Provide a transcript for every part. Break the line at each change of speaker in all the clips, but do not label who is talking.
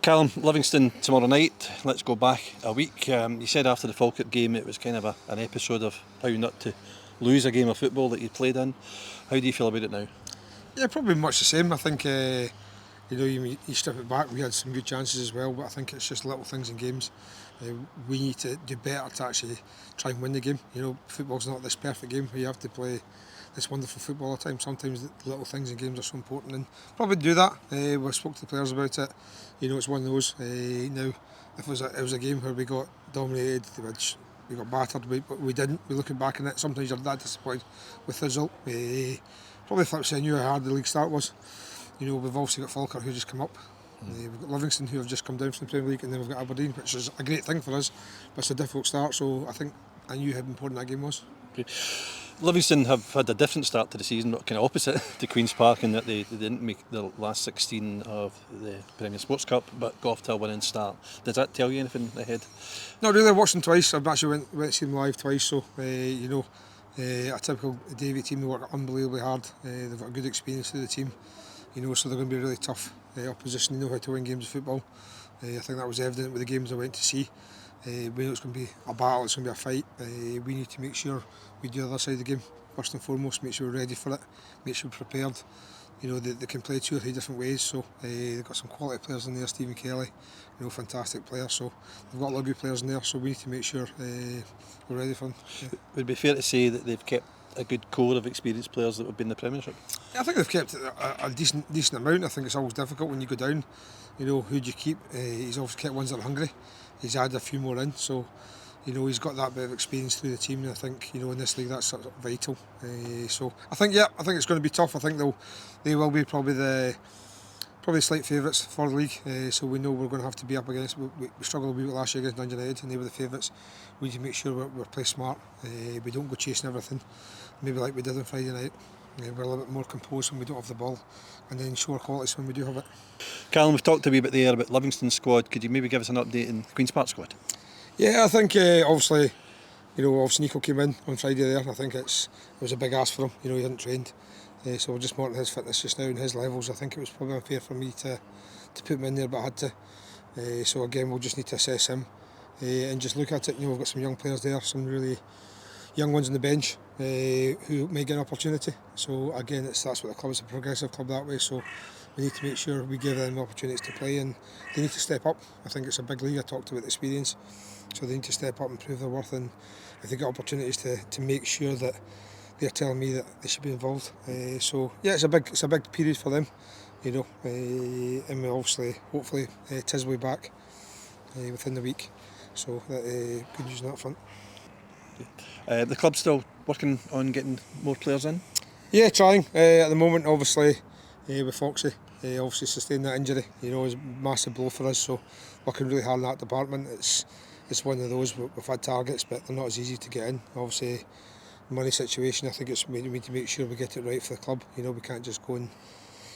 Callum, Livingston tomorrow night. Let's go back a week. You said after the Falkirk game it was kind of an episode of how not to lose a game of football that you played in. How do you feel about it now?
Yeah, probably much the same. I think you strip it back. We had some good chances as well, but I think it's just little things in games. We need to do better to actually try and win the game. Football's not this perfect game where you have to play this wonderful football all the time. Sometimes the little things in games are so important, and probably do that. We spoke to the players about it. It's one of those. Now, if it was a game where we got dominated, we got battered, but we didn't. We're looking back on it. Sometimes you're that disappointed with the result. Probably flip side, I knew how hard the league start was. We've obviously got Falkirk who just come up. We've got Livingston who have just come down from the Premier League, and then we've got Aberdeen, which is a great thing for us, but it's a difficult start. So I knew how important that game was.
Okay. Livingston have had a different start to the season, but kind of opposite to Queen's Park in that they didn't make the last 16 of the Premier Sports Cup, but got off to a winning start. Does that tell you anything ahead?
Not really. I watched them twice. I've actually went to see them live twice. So a typical Davy team. They work unbelievably hard. They've got a good experience to the team. So they're going to be really tough opposition. They know how to win games of football. I think that was evident with the games I went to see. We know it's going to be a battle, it's going to be a fight. We need to make sure we do the other side of the game first and foremost, make sure we're ready for it, make sure we're prepared. They can play 2 or 3 different ways, so they've got some quality players in there. Stephen Kelly, fantastic player, so they've got a lot of good players in there, so we need to make sure we're ready for them. Yeah.
Would it be fair to say that they've kept a good core of experienced players that have been in the Premiership?
I think they've kept a decent amount. I think it's always difficult when you go down. Who do you keep? He's obviously kept ones that are hungry. He's added a few more in, so he's got that bit of experience through the team, and I think in this league that's sort of vital. So I think it's going to be tough. I think they will be probably slight favourites for the league. So we know we're going to have to be up against. We struggled a wee bit last year against Dundee United, and they were the favourites. We need to make sure we're play smart. We don't go chasing everything, maybe like we did on Friday night. We're a little bit more composed when we don't have the ball, and then show our qualities when we do have it.
Callum, we've talked a wee bit there about Livingston's squad. Could you maybe give us an update in the Queen's Park squad?
Yeah, I think obviously Nico came in on Friday there. I think it was a big ask for him. He hadn't trained, so we're just monitoring his fitness just now and his levels. I think it was probably unfair for me to put him in there, but I had to. So again, we'll just need to assess him and just look at it. We've got some young players there, some really young ones on the bench who may get an opportunity. So again, that's what the club is, a progressive club that way. So we need to make sure we give them opportunities to play, and they need to step up. I think it's a big league. I talked about the experience, so they need to step up and prove their worth. And if they get opportunities to make sure that they're telling me that they should be involved. So yeah, it's a big period for them. And we obviously, hopefully, Tiz will be back within the week. So good news on that front.
The club's still working on getting more players in?
Yeah, trying. At the moment, obviously, with Foxy, obviously sustained that injury. Is a massive blow for us. So working really hard in that department. It's one of those we've had targets, but they're not as easy to get in. Obviously, money situation. I think we need to make sure we get it right for the club. We can't just go and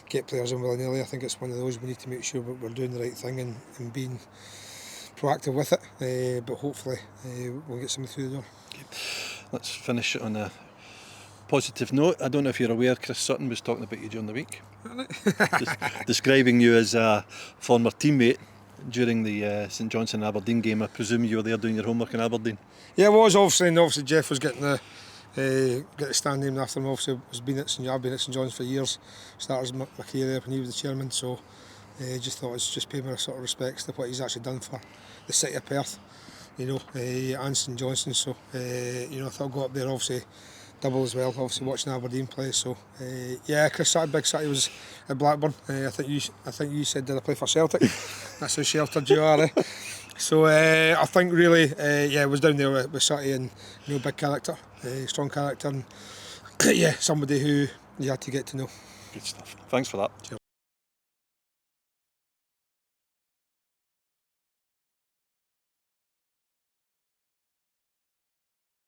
get players in willy-nilly. I think it's one of those we need to make sure we're doing the right thing and being proactive with it. But hopefully, we'll get something through the door.
Okay. Let's finish it on a positive note. I don't know if you're aware, Chris Sutton was talking about you during the week.
Really?
Describing you as a former teammate during the St Johnstone Aberdeen game. I presume you were there doing your homework in Aberdeen.
Yeah, I was obviously, and obviously Jeff was getting the stand named after him. Obviously, I've been at St Johnstone for years. Started my career there when he was the chairman. So just thought it's just paying my sort of respects to what he's actually done for the city of Perth. And St Johnstone. So I thought I'd go up there, obviously double as well. Obviously watching Aberdeen play. So Chris Sutton, big City was at Blackburn. I think you said, did I play for Celtic? That's how sheltered you are. So I think really, I was down there with City, and big character, strong character, and somebody who you had to get to know.
Good stuff. Thanks for that.
Cheers.